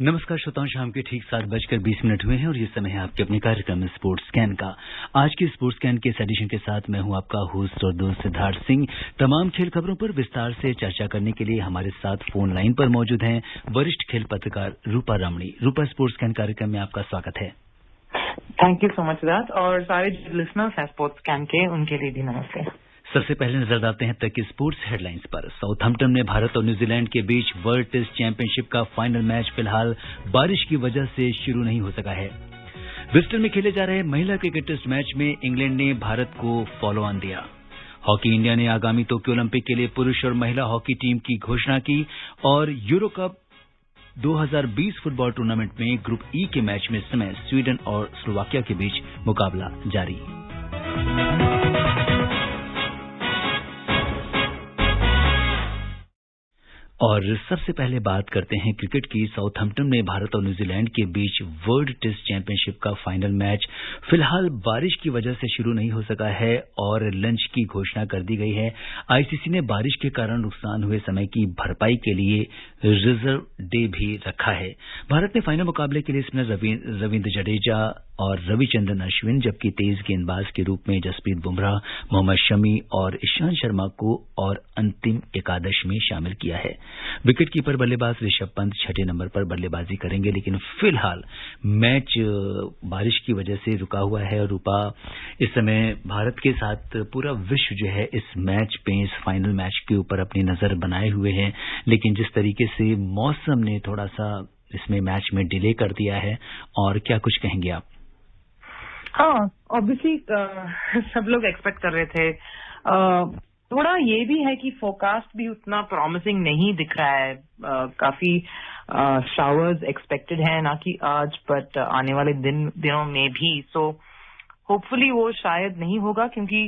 नमस्कार श्रोताओं, शाम के ठीक 7:20 हुए हैं और ये समय है आपके अपने कार्यक्रम स्पोर्ट्स स्कैन का। आज की स्पोर्ट्स स्कैन के इस एडिशन के साथ मैं हूं आपका होस्ट और दोस्त सिद्धार्थ सिंह। तमाम खेल खबरों पर विस्तार से चर्चा करने के लिए हमारे साथ फोन लाइन पर मौजूद हैं वरिष्ठ खेल पत्रकार रूपा रामणी। रूपा, स्पोर्ट्स स्कैन कार्यक्रम में आपका स्वागत है। Thank you so much Siddharth, और सारे लिसनर्स हैं स्पोर्ट्स स्कैन के, उनके लिए भी नमस्ते। सबसे पहले नजर डालते हैं तक की स्पोर्ट्स हेडलाइंस पर। साउथहैम्पटन में भारत और न्यूजीलैंड के बीच वर्ल्ड टेस्ट चैंपियनशिप का फाइनल मैच फिलहाल बारिश की वजह से शुरू नहीं हो सका है। ब्रिस्टल में खेले जा रहे महिला क्रिकेट टेस्ट मैच में इंग्लैंड ने भारत को फॉलो ऑन दिया। हॉकी इंडिया ने आगामी टोक्यो ओलंपिक के लिए पुरुष और महिला हॉकी टीम की घोषणा की और यूरो कप 2020 फुटबॉल टूर्नामेंट में ग्रुप ई के मैच में इस समय स्वीडन और स्लोवाकिया के बीच मुकाबला जारी। और सबसे पहले बात करते हैं क्रिकेट की। साउथहैम्पटन में भारत और न्यूजीलैंड के बीच वर्ल्ड टेस्ट चैंपियनशिप का फाइनल मैच फिलहाल बारिश की वजह से शुरू नहीं हो सका है और लंच की घोषणा कर दी गई है। आईसीसी ने बारिश के कारण नुकसान हुए समय की भरपाई के लिए रिजर्व डे भी रखा है। भारत ने फाइनल मुकाबले के लिए स्पिनर रविंद्र जडेजा और रविचंद्रन अश्विन, जबकि तेज गेंदबाज के रूप में जसप्रीत बुमराह, मोहम्मद शमी और ईशांत शर्मा को और अंतिम एकादश में शामिल किया है। विकेट कीपर बल्लेबाज ऋषभ पंत 6 नंबर पर बल्लेबाजी करेंगे, लेकिन फिलहाल मैच बारिश की वजह से रुका हुआ है। और रूपा, इस समय भारत के साथ पूरा विश्व जो है इस मैच पे, इस फाइनल मैच के ऊपर अपनी नजर बनाए हुए है, लेकिन जिस तरीके से मौसम ने थोड़ा सा इसमें मैच में डिले कर दिया है, और क्या कुछ कहेंगे आप? हाँ, ऑब्वियसली सब लोग एक्सपेक्ट कर रहे थे। थोड़ा ये भी है कि फोरकास्ट भी उतना प्रॉमिसिंग नहीं दिख रहा है। काफी शावर्स एक्सपेक्टेड है, ना कि आज बट आने वाले दिनों में भी। सो होपफुली वो शायद नहीं होगा, क्योंकि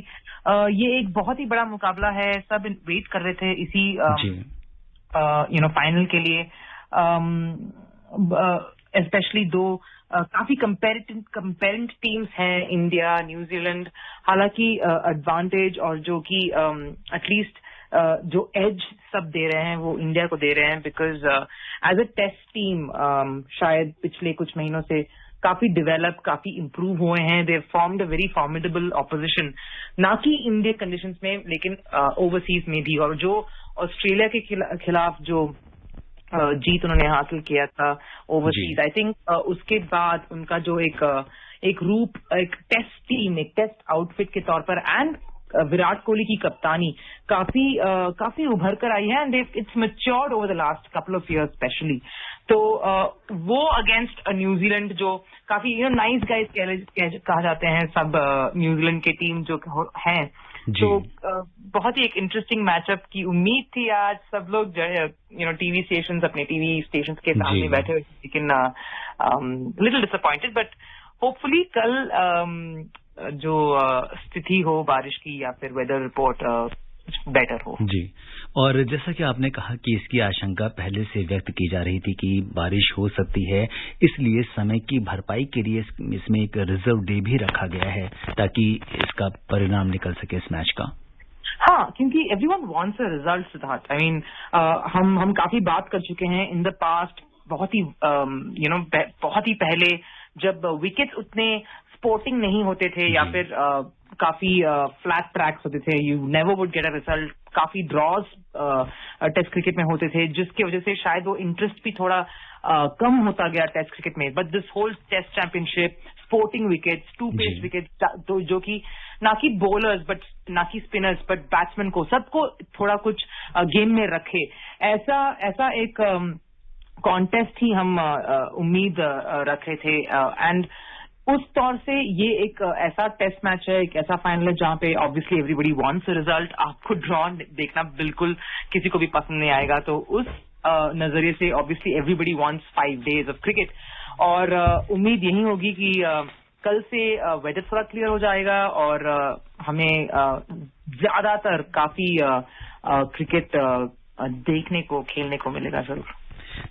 ये एक बहुत ही बड़ा मुकाबला है। सब वेट कर रहे थे इसी फाइनल के लिए, स्पेशली दो काफी कंपेरेंट टीम्स हैं, इंडिया, न्यूजीलैंड। हालांकि एडवांटेज और जो कि एटलीस्ट जो एज सब दे रहे हैं वो इंडिया को दे रहे हैं, because as a test team शायद पिछले कुछ महीनों से काफी डेवलप, काफी इम्प्रूव हुए हैं। दे formed a very formidable opposition, ना कि इंडियन कंडीशंस में लेकिन ओवरसीज में भी। और जो ऑस्ट्रेलिया के खिलाफ जो जीत उन्होंने हासिल किया था ओवरसीज, आई थिंक उसके बाद उनका जो एक रूप, एक टेस्ट टीम, एक टेस्ट आउटफिट के तौर पर, एंड विराट कोहली की कप्तानी काफी उभर कर आई है, and it's matured over the last couple of years specially. तो वो अगेंस्ट न्यूजीलैंड जो काफी नाइस गाइज कहा जाते हैं सब न्यूजीलैंड के टीम जो हैं, तो बहुत ही एक इंटरेस्टिंग मैचअप की उम्मीद थी। आज सब लोग जो है टीवी स्टेशंस, अपने टीवी स्टेशंस के सामने बैठे हुए, लेकिन लिटिल डिसअपॉइंटेड, बट होपफुली कल जो स्थिति हो बारिश की या फिर वेदर रिपोर्ट बेटर हो। जी, और जैसा कि आपने कहा कि इसकी आशंका पहले से व्यक्त की जा रही थी कि बारिश हो सकती है, इसलिए समय की भरपाई के लिए इसमें एक रिजर्व डे भी रखा गया है ताकि इसका परिणाम निकल सके इस मैच का। हाँ, क्योंकि everyone wants a result Siddharth. I mean हम काफी बात कर चुके हैं इन द पास्ट, बहुत ही पहले, जब विकेट्स उतने स्पोर्टिंग नहीं होते थे या फिर काफी फ्लैट ट्रैक्स होते थे, you never would get a result. काफी ड्रॉज टेस्ट क्रिकेट में होते थे, जिसकी वजह से शायद वो इंटरेस्ट भी थोड़ा कम होता गया टेस्ट क्रिकेट में। But this whole test championship, sporting wickets, 2 pace wickets, तो जो कि ना कि बॉलर्स बट ना कि स्पिनर्स बट बैट्समैन को, सबको थोड़ा कुछ गेम में रखे, ऐसा एक कॉन्टेस्ट ही हम उम्मीद रख रहे थे। एंड उस तौर से ये एक ऐसा टेस्ट मैच है, एक ऐसा फाइनल है जहां पे obviously everybody wants a result. आपको ड्रॉ देखना बिल्कुल किसी को भी पसंद नहीं आएगा, तो उस नजरिए से obviously everybody wants 5 days of cricket. और उम्मीद यही होगी कि कल से वेदर थोड़ा क्लियर हो जाएगा और हमें ज्यादातर काफी क्रिकेट देखने को, खेलने को मिलेगा जरूर।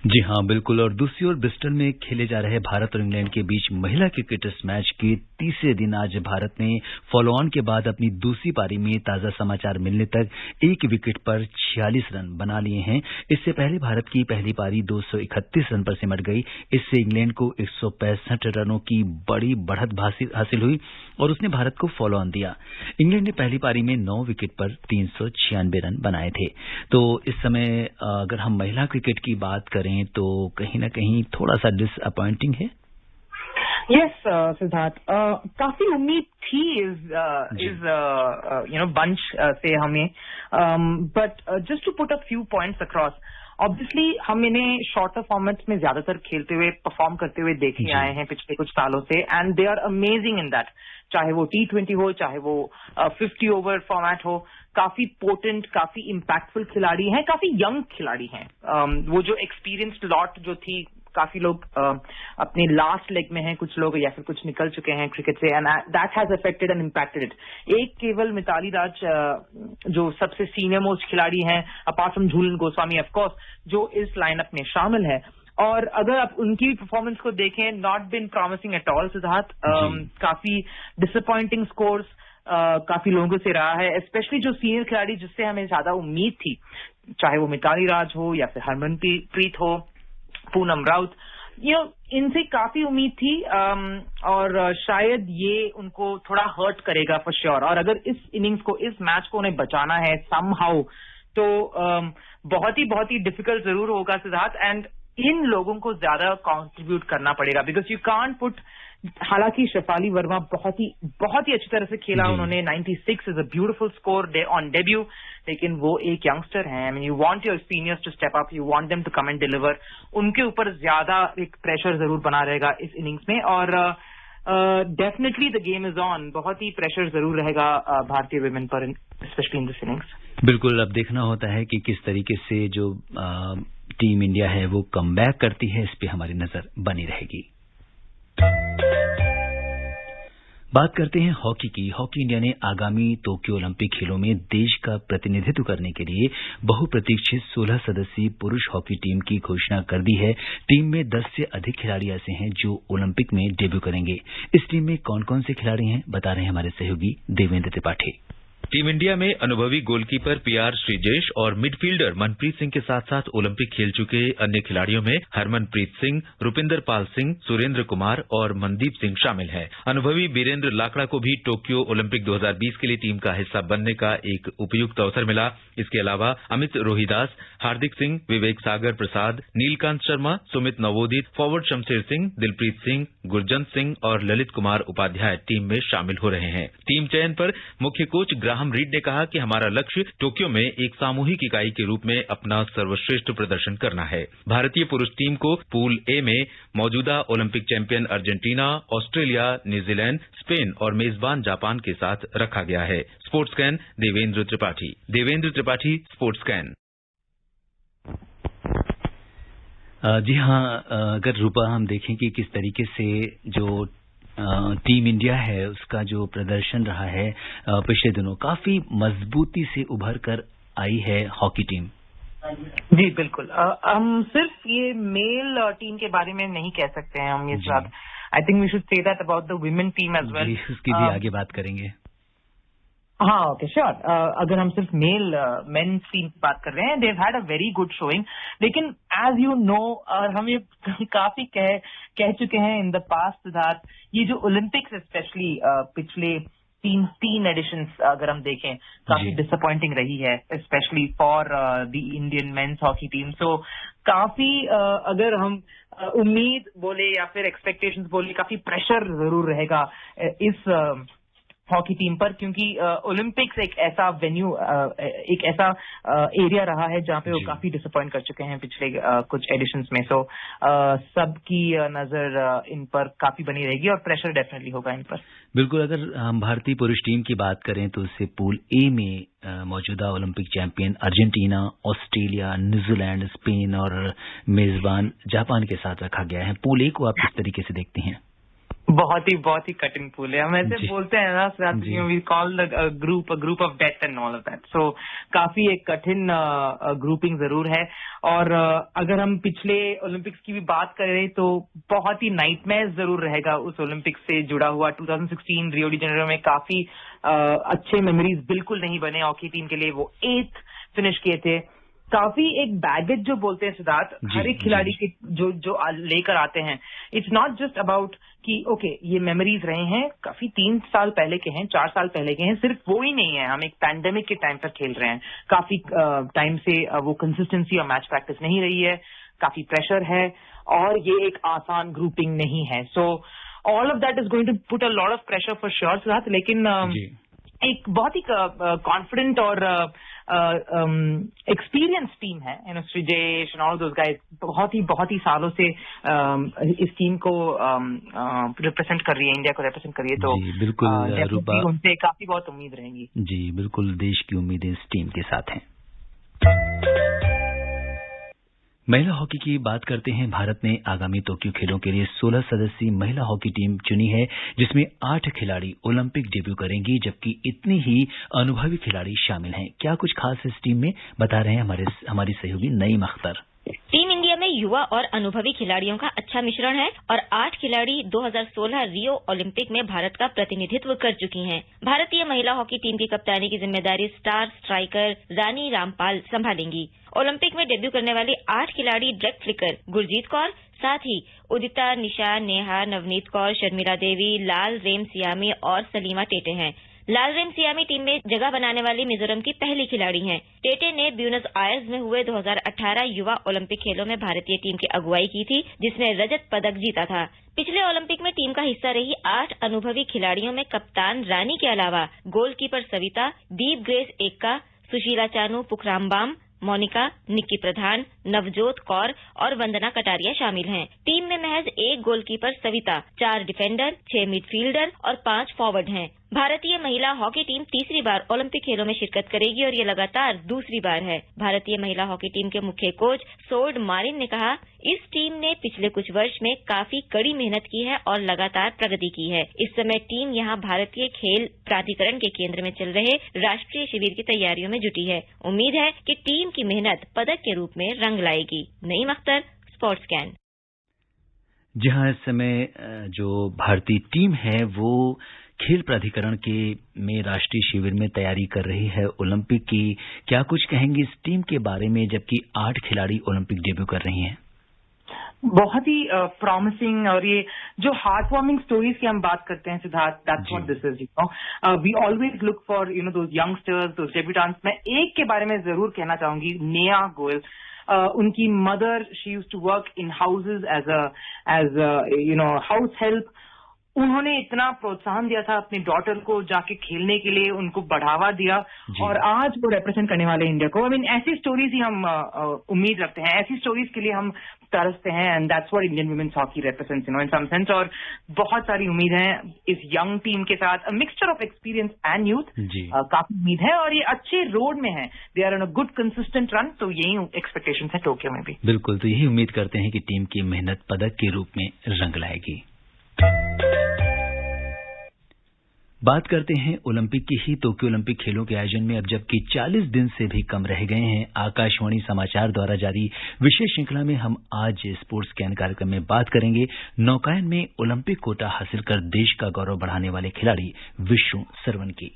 जी हाँ, बिल्कुल। और दूसरी ओर ब्रिस्टल में खेले जा रहे भारत और इंग्लैंड के बीच महिला क्रिकेट टेस्ट मैच के तीसरे दिन आज भारत ने फॉलो ऑन के बाद अपनी दूसरी पारी में ताजा समाचार मिलने तक एक विकेट पर 46 रन बना लिए हैं। इससे पहले भारत की पहली पारी 231 रन पर सिमट गई। इससे इंग्लैंड को 165 रनों की बड़ी बढ़त हासिल हुई और उसने भारत को फॉलो ऑन दिया। इंग्लैंड ने पहली पारी में 9 विकेट पर 396 रन बनाए थे। तो इस समय अगर हम महिला क्रिकेट की बात करें तो कहीं ना कहीं थोड़ा सा डिसअपॉइंटिंग है। यस सिद्धार्थ, काफी उम्मीद थी इस बंच से हमें, but just to put a few points across, obviously हम इन्हें शॉर्टर फॉर्मेट्स में ज्यादातर खेलते हुए परफॉर्म करते हुए देखे आए हैं पिछले कुछ सालों से, and they are amazing in that. चाहे वो T20 हो, चाहे वो 50 ओवर फॉर्मेट हो, काफी पोटेंट, काफी इम्पैक्टफुल खिलाड़ी हैं, काफी यंग खिलाड़ी हैं। वो जो एक्सपीरियंस्ड लॉट जो थी, काफी लोग अपने लास्ट लेग में हैं, कुछ लोग या फिर कुछ निकल चुके हैं क्रिकेट से, and that has affected and impacted it. एक केवल मिताली राज जो सबसे सीनियर मोस्ट खिलाड़ी हैं apart from Jhulan Goswami of course, जो इस लाइनअप में शामिल है। और अगर आप उनकी परफॉर्मेंस को देखें, not been promising at all Siddharth. काफी डिसअपॉइंटिंग स्कोर्स काफी लोगों से रहा है, स्पेशली जो सीनियर खिलाड़ी जिससे हमें ज्यादा उम्मीद थी, चाहे वो मिताली राज हो या फिर हरमनप्रीत हो, पूनम राउत, इनसे काफी उम्मीद थी, और शायद ये उनको थोड़ा हर्ट करेगा फॉर श्योर। और अगर इस इनिंग्स को, इस मैच को उन्हें बचाना है समहाउ, तो बहुत ही डिफिकल्ट जरूर होगा सिद्धार्थ, एंड इन लोगों को ज्यादा कंट्रीब्यूट करना पड़ेगा, बिकॉज यू कांट पुट। हालांकि शेफाली वर्मा बहुत ही अच्छी तरह से खेला, उन्होंने 96 is a beautiful score on debut, लेकिन वो एक यंगस्टर है। I mean, you want your seniors to step up, you want them to come and deliver. उनके ऊपर ज्यादा एक प्रेशर जरूर बना रहेगा इस इनिंग्स में, और definitely the game is on. बहुत ही प्रेशर जरूर रहेगा भारतीय विमेन पर, स्पेशली इन दिस इनिंग्स। बिल्कुल, अब देखना होता है कि किस तरीके से जो टीम इंडिया है वो कमबैक करती है, इस पे हमारी नजर बनी रहेगी। बात करते हैं हॉकी की। हॉकी इंडिया ने आगामी टोक्यो ओलंपिक खेलों में देश का प्रतिनिधित्व करने के लिए बहुप्रतीक्षित 16 सदस्यीय पुरुष हॉकी टीम की घोषणा कर दी है। टीम में 10 से अधिक खिलाड़ी ऐसे हैं जो ओलंपिक में डेब्यू करेंगे। इस टीम में कौन कौन से खिलाड़ी हैं, बता रहे हैं हमारे सहयोगी देवेंद्र त्रिपाठी। टीम इंडिया में अनुभवी गोलकीपर PR श्रीजेश और मिडफील्डर मनप्रीत सिंह के साथ साथ ओलंपिक खेल चुके अन्य खिलाड़ियों में हरमनप्रीत सिंह, रुपिंदर पाल सिंह, सुरेंद्र कुमार और मनदीप सिंह शामिल हैं। अनुभवी बीरेंद्र लाकड़ा को भी टोक्यो ओलंपिक 2020 के लिए टीम का हिस्सा बनने का एक उपयुक्त अवसर मिला। इसके अलावा अमित रोहिदास, हार्दिक सिंह, विवेक सागर प्रसाद, नीलकांत शर्मा, सुमित नवोदित, फॉरवर्ड शमशेर सिंह, दिलप्रीत सिंह, गुरजंत सिंह और ललित कुमार उपाध्याय टीम में शामिल हो रहे हैं। टीम चयन पर मुख्य कोच ग्राहम रीड ने कहा कि हमारा लक्ष्य टोक्यो में एक सामूहिक इकाई के रूप में अपना सर्वश्रेष्ठ प्रदर्शन करना है। भारतीय पुरुष टीम को पूल ए में मौजूदा Olympic champion Argentina, Australia, New Zealand, Spain और मेजबान जापान के साथ रखा गया है। Sports can Devendra Tripathi, sports can. जी हाँ, अगर रूपा हम देखें कि किस तरीके से जो टीम इंडिया है उसका जो प्रदर्शन रहा है पिछले दिनों, काफी मजबूती से उभर कर आई है हॉकी टीम। जी बिल्कुल, हम सिर्फ ये मेल टीम के बारे में नहीं कह सकते हैं हम ये बात। I think we should say that about the women team as well. उसकी भी आगे बात करेंगे। हाँ, ओके, श्योर। अगर हम सिर्फ मेन टीम की बात कर रहे हैं, they've had a very good showing, लेकिन एज यू नो, और हम ये काफी कह चुके हैं इन द पास्ट दैट ये जो ओलंपिक्स स्पेशली पिछले तीन एडिशंस अगर हम देखें, काफी डिसअपॉइंटिंग रही है, specially for the Indian men's hockey team. So काफी अगर हम उम्मीद बोले या फिर एक्सपेक्टेशंस बोले, काफी प्रेशर जरूर रहेगा इस हॉकी टीम पर, क्योंकि ओलंपिक्स एक ऐसा वेन्यू, एक ऐसा एरिया रहा है जहां पे वो काफी डिसअपॉइंट कर चुके हैं पिछले कुछ एडिशंस में। सो सबकी नजर इन पर काफी बनी रहेगी और प्रेशर डेफिनेटली होगा इन पर। बिल्कुल, अगर हम भारतीय पुरुष टीम की बात करें तो उससे पूल ए में मौजूदा Olympic champion Argentina, Australia, New Zealand, Spain और मेजबान जापान के साथ रखा गया है। पूल ए को आप किस तरीके से देखती हैं? बहुत ही कठिन पूल है। हम ऐसे बोलते हैं ना, we call group of death and all of that. So काफी एक कठिन ग्रुपिंग जरूर है। और अगर हम पिछले ओलंपिक्स की भी बात करें तो बहुत ही नाइटमेयर जरूर रहेगा उस ओलंपिक्स से जुड़ा हुआ। 2016 रियो डी जेनेरो में काफी अच्छे मेमोरीज बिल्कुल नहीं बने हॉकी टीम के लिए। वो 8th फिनिश किए थे। काफी एक बैगेज जो बोलते हैं सिद्धार्थ, हर एक खिलाड़ी के जो लेकर आते हैं। इट्स नॉट जस्ट अबाउट कि ओके ये मेमोरीज रहे हैं, काफी 3 साल पहले के हैं, 4 साल पहले के हैं। सिर्फ वो ही नहीं है, हम एक पैंडेमिक के टाइम पर खेल रहे हैं। काफी टाइम से वो कंसिस्टेंसी और मैच प्रैक्टिस नहीं रही है, काफी प्रेशर है और ये एक आसान ग्रुपिंग नहीं है। So all of that is going to put a lot of pressure for sure Siddharth. लेकिन एक बहुत ही कॉन्फिडेंट और एक्सपीरियंस टीम है, Sreejesh and all those guys बहुत ही सालों से इस टीम को रिप्रेजेंट कर रही है, इंडिया को रिप्रेजेंट कर रही है। तो बिल्कुल उनसे काफी बहुत उम्मीद रहेंगी। जी बिल्कुल, देश की उम्मीदें इस टीम के साथ हैं। महिला हॉकी की बात करते हैं। भारत ने आगामी टोक्यो खेलों के लिए 16 सदस्यीय महिला हॉकी टीम चुनी है, जिसमें 8 खिलाड़ी ओलंपिक डेब्यू करेंगी, जबकि इतनी ही अनुभवी खिलाड़ी शामिल हैं। क्या कुछ खास इस टीम में, बता रहे हैं हमारी सहयोगी नईम अख्तर। टीम इंडिया में युवा और अनुभवी खिलाड़ियों का अच्छा मिश्रण है और 8 खिलाड़ी 2016 रियो ओलंपिक में भारत का प्रतिनिधित्व कर चुकी हैं। भारतीय महिला हॉकी टीम की कप्तानी की जिम्मेदारी star striker Rani Rampal संभालेंगी। Olympic में डेब्यू करने वाली 8 खिलाड़ी ड्रैग फ्लिकर गुरजीत कौर, साथ ही उदिता, निशा, नेहा, नवनीत कौर, शर्मिला देवी, लाल रेम सियामी और सलीमा टेटे हैं। लाल रेम सियामी टीम में जगह बनाने वाली मिजोरम की पहली खिलाड़ी हैं। टेटे ने ब्यूनस आयर्स में हुए 2018 युवा ओलंपिक खेलों में भारतीय टीम की अगुवाई की थी, जिसमें रजत पदक जीता था। पिछले ओलंपिक में टीम का हिस्सा रही 8 अनुभवी खिलाड़ियों में कप्तान रानी के अलावा गोलकीपर सविता, दीप ग्रेस एक्का, सुशीला चानू, पुखरामबाम, मोनिका, निक्की प्रधान, नवजोत कौर और वंदना कटारिया शामिल हैं। टीम में महज 1 गोलकीपर सविता, 4 डिफेंडर, 6 मिडफील्डर और 5 फॉरवर्ड हैं। भारतीय महिला हॉकी टीम तीसरी बार ओलंपिक खेलों में शिरकत करेगी और ये लगातार दूसरी बार है। भारतीय महिला हॉकी टीम के मुख्य कोच सोर्ड मारिन ने कहा, इस टीम ने पिछले कुछ वर्ष में काफी कड़ी मेहनत की है और लगातार प्रगति की है। इस समय टीम यहां भारतीय खेल प्राधिकरण के केंद्र में चल रहे राष्ट्रीय शिविर की तैयारियों में जुटी है। उम्मीद है कि टीम की मेहनत पदक के रूप में रंग लाएगी। Naeem Akhtar, sports scan. जहां इस समय जो भारतीय टीम है वो खेल प्राधिकरण के में राष्ट्रीय शिविर में तैयारी कर रही है ओलंपिक की, क्या कुछ कहेंगे इस टीम के बारे में, जबकि 8 खिलाड़ी ओलंपिक डेब्यू कर रही हैं? बहुत ही प्रॉमिसिंग। और ये जो हार्ट वार्मिंग स्टोरीज की हम बात करते हैं Siddharth, that's what this is. We always look for those youngsters, those debutantes. मैं एक के बारे में जरूर कहना चाहूंगी, नेहा गोयल। उनकी mother, she used to work in houses as house help. उन्होंने इतना प्रोत्साहन दिया था अपनी डॉटर को जाके खेलने के लिए, उनको बढ़ावा दिया और आज वो रिप्रेजेंट करने वाले इंडिया को। ऐसी स्टोरीज ही हम उम्मीद रखते हैं, ऐसी स्टोरीज के लिए हम तरसते हैं। And that's what Indian women's hockey represents in some sense. और बहुत सारी उम्मीद है इस यंग टीम के साथ, a mixture of experience and youth. काफी उम्मीद है और ये अच्छे रोड में है। They are on a good consistent run. तो यही एक्सपेक्टेशन है टोक्यो में भी। बिल्कुल, तो यही उम्मीद करते हैं कि टीम की मेहनत पदक के रूप में रंग लाएगी। बात करते हैं ओलंपिक की ही। टोक्यो ओलंपिक खेलों के आयोजन में अब जबकि 40 दिन से भी कम रह गए हैं। आकाशवाणी समाचार द्वारा जारी विशेष श्रृंखला में हम आज स्पोर्ट्स स्कैन कार्यक्रम में बात करेंगे नौकायन में ओलंपिक कोटा हासिल कर देश का गौरव बढ़ाने वाले खिलाड़ी विष्णु सरवन की।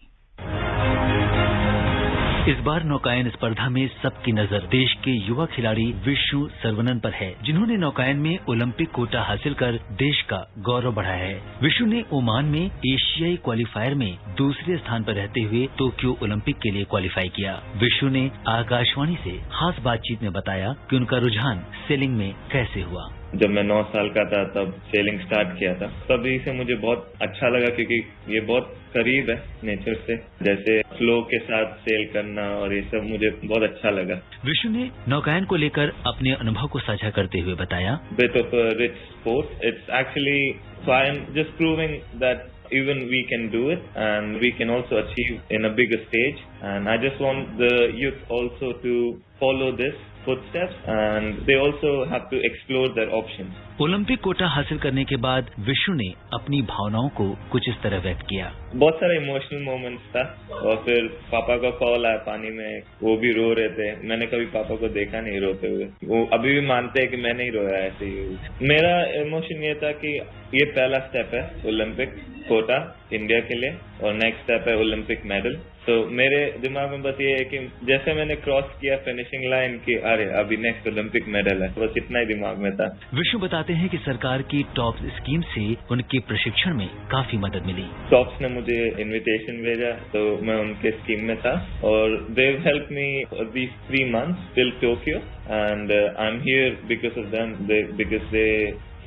इस बार नौकायन स्पर्धा में सबकी नजर देश के युवा खिलाड़ी विष्णु सरवनन पर है, जिन्होंने नौकायन में ओलंपिक कोटा हासिल कर देश का गौरव बढ़ाया है। विष्णु ने ओमान में एशियाई क्वालिफायर में दूसरे स्थान पर रहते हुए टोक्यो ओलंपिक के लिए क्वालिफाई किया। विष्णु ने आकाशवाणी से खास बातचीत में बताया कि उनका रुझान सेलिंग में कैसे हुआ। जब मैं 9 साल का था तब सेलिंग स्टार्ट किया था। तभी से मुझे बहुत अच्छा लगा क्योंकि ये बहुत करीब है नेचर से, जैसे फ्लो के साथ सेल करना और ये सब मुझे बहुत अच्छा लगा। विष्णु ने नौकायन को लेकर अपने अनुभव को साझा करते हुए बताया, Bit of a rich sport. It's actually, so I am just proving that even we can do it and we can also achieve in a bigger stage. And I just want the youth also to follow this footsteps and they also have to explore their options. Olympic quota हासिल करने के बाद विष्णु ने अपनी भावनाओं को कुछ इस तरह व्यक्त किया। बहुत सारे इमोशनल मोमेंट्स था और फिर पापा का कॉल आया पानी में, वो भी रो रहे थे। मैंने कभी पापा को देखा नहीं रोते हुए, वो अभी भी मानते हैं कि मैं नहीं रोया ऐसे ही। मेरा इमोशन ये था कि ये पहला स्टेप है ओलंपिक कोटा इंडिया के लिए और नेक्स्ट स्टेप है ओलंपिक मेडल। तो मेरे दिमाग में बस ये है कि जैसे मैंने क्रॉस किया फिनिशिंग लाइन की, अरे अभी नेक्स्ट ओलंपिक मेडल है, बस इतना ही दिमाग में था। विष्णु बताते हैं कि सरकार की टॉप स्कीम से उनके प्रशिक्षण में काफी मदद मिली। टॉप्स ने मुझे इनविटेशन भेजा तो मैं उनके स्कीम में था और they help me these 3 months till Tokyo and I am here because of them, because they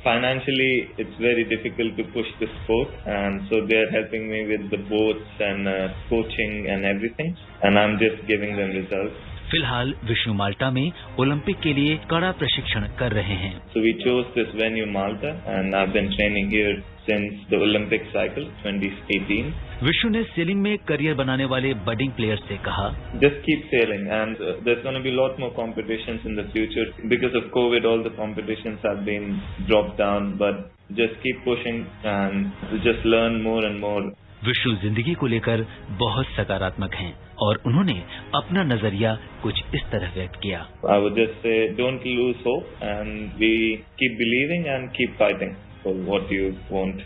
financially it's very difficult to push the sport and so they're helping me with the boats and coaching and everything and I'm just giving them results. फिलहाल विष्णु माल्टा में Olympic के लिए कड़ा प्रशिक्षण कर रहे हैं। So we chose this venue Malta and I've been training here since the Olympic cycle 2018. Vishnu ने सेलिंग में करियर बनाने वाले बडिंग प्लेयर्स से कहा, Just keep sailing and there's going to be a lot more competitions in the future. Because of COVID, all the competitions have been dropped down, but just keep pushing and just learn more and more. Vishnu जिंदगी को लेकर बहुत सकारात्मक हैं और उन्होंने अपना नजरिया कुछ इस तरह व्यक्त किया। I would just say don't lose hope and we keep believing and keep fighting for what you want.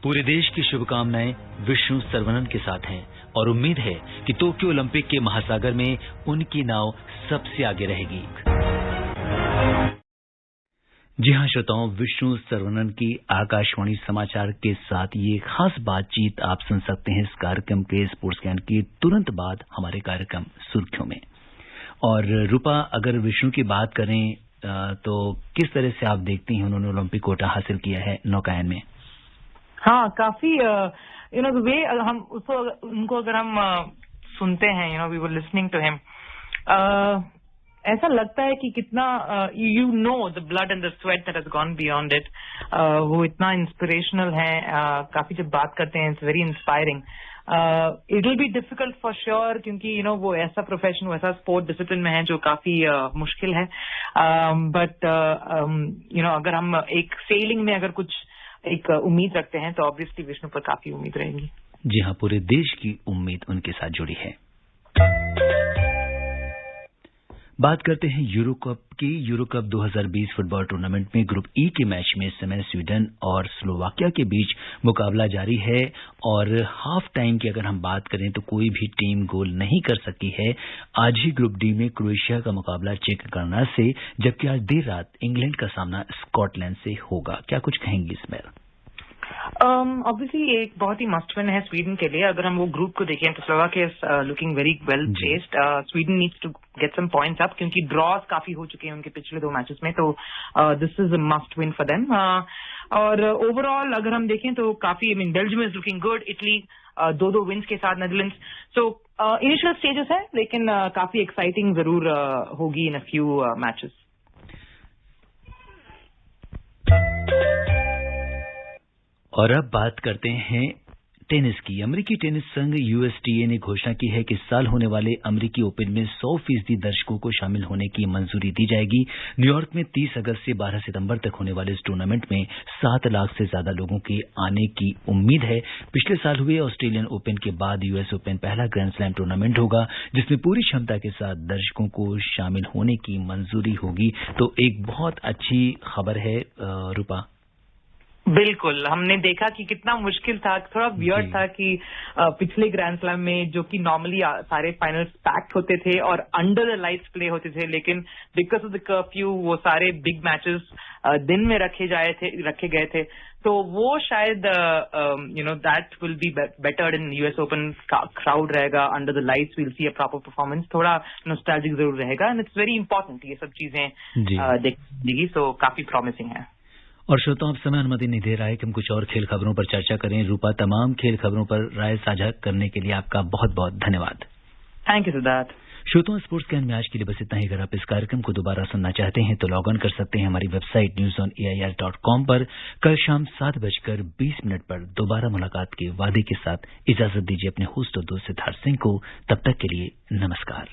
पूरे देश की शुभकामनाएं विष्णु सर्वनन के साथ हैं और उम्मीद है कि टोक्यो ओलंपिक के महासागर में उनकी नाव सबसे आगे रहेगी। जी हाँ श्रोताओं, विष्णु सर्वनन की आकाशवाणी समाचार के साथ ये खास बातचीत आप सुन सकते हैं इस कार्यक्रम के स्पोर्ट्स ज्ञान के तुरंत बाद हमारे कार्यक्रम सुर्खियों में। और रूपा, अगर विष्णु की बात करें तो किस तरह से आप देखती हैं उन्होंने ओलंपिक कोटा हासिल किया है नौकायन में? हाँ, काफी द वे हम उसको उनको अगर हम सुनते हैं, we were listening to him, ऐसा लगता है कि कितना the blood and the sweat that has gone beyond it. वो इतना इंस्पिरेशनल है, काफी जब बात करते हैं it's very inspiring. It will be difficult for sure क्योंकि वो ऐसा प्रोफेशन, वैसा स्पोर्ट डिसिप्लिन में है जो काफी मुश्किल है। बट अगर हम एक सेलिंग में अगर कुछ एक उम्मीद रखते हैं तो ऑब्वियसली विष्णु पर काफी उम्मीद रहेगी। जी हाँ, पूरे देश की उम्मीद उनके साथ जुड़ी है। बात करते हैं यूरो कप की। यूरो कप 2020 फुटबॉल टूर्नामेंट में ग्रुप ई के मैच में इस समय स्वीडन और स्लोवाकिया के बीच मुकाबला जारी है और हाफ टाइम की अगर हम बात करें तो कोई भी टीम गोल नहीं कर सकी है। आज ही ग्रुप डी में क्रोएशिया का मुकाबला चेक गणना से, जबकि आज देर रात इंग्लैंड का सामना स्कॉटलैंड से होगा। क्या कुछ कहेंगे इसमें? ऑब्वियसली एक बहुत ही मस्ट विन है स्वीडन के लिए। अगर हम वो ग्रुप को देखें तो Slovakia is looking very well placed. Sweden needs to get some points up क्योंकि ड्रॉज काफी हो चुके हैं उनके पिछले 2 मैचेस में, तो this is a must win for them. और ओवरऑल अगर हम देखें तो काफी, Belgium is looking good, Italy 2-2 wins के साथ, नेदरलैंड्स। सो इनिशियल स्टेजेस है लेकिन काफी एक्साइटिंग जरूर होगी इन अ फ्यू मैचेस। और अब बात करते हैं टेनिस की। अमेरिकी टेनिस संघ USTA ने घोषणा की है कि इस साल होने वाले अमेरिकी ओपन में 100% दर्शकों को शामिल होने की मंजूरी दी जाएगी। न्यूयॉर्क में 30 अगस्त से 12 सितंबर तक होने वाले इस टूर्नामेंट में 7 लाख से ज्यादा लोगों के आने की उम्मीद है। पिछले साल हुए ऑस्ट्रेलियन ओपन के बाद US ओपन पहला ग्रैंड स्लैम टूर्नामेंट होगा जिसमें पूरी क्षमता के साथ दर्शकों को शामिल होने की मंजूरी होगी। तो एक बहुत अच्छी खबर है रूपा। बिल्कुल, हमने देखा कि कितना मुश्किल था, थोड़ा वियर्ड था कि पिछले ग्रैंड स्लैम में जो कि नॉर्मली सारे फाइनल्स पैक्ड होते थे और अंडर द लाइट्स प्ले होते थे, लेकिन बिकॉज ऑफ द कर्फ्यू वो सारे बिग मैचेस दिन में रखे गए थे। तो वो शायद that will be better in US open. Crowd रहेगा, under the lights, will see a proper performance, थोड़ा नॉस्टैल्जिक जरूर रहेगा एंड इट्स वेरी इंपॉर्टेंट ये सब चीजें देखने। सो काफी प्रॉमिसिंग है। और श्रोताओं, अब समय अनुमति नहीं दे रहा है कि हम कुछ और खेल खबरों पर चर्चा करें। रूपा, तमाम खेल खबरों पर राय साझा करने के लिए आपका बहुत बहुत धन्यवाद। Thank you Siddharth. श्रोताओं, स्पोर्ट्स कैन में आज के लिए बस इतना ही। अगर आप इस कार्यक्रम को दोबारा सुनना चाहते हैं तो लॉग ऑन कर सकते हैं हमारी वेबसाइट newsonair.com पर। कल शाम 7:20 पर दोबारा मुलाकात के वादे के साथ इजाजत दीजिए अपने होस्ट और दोस्त सिद्धार्थ सिंह को। तब तक के लिए नमस्कार।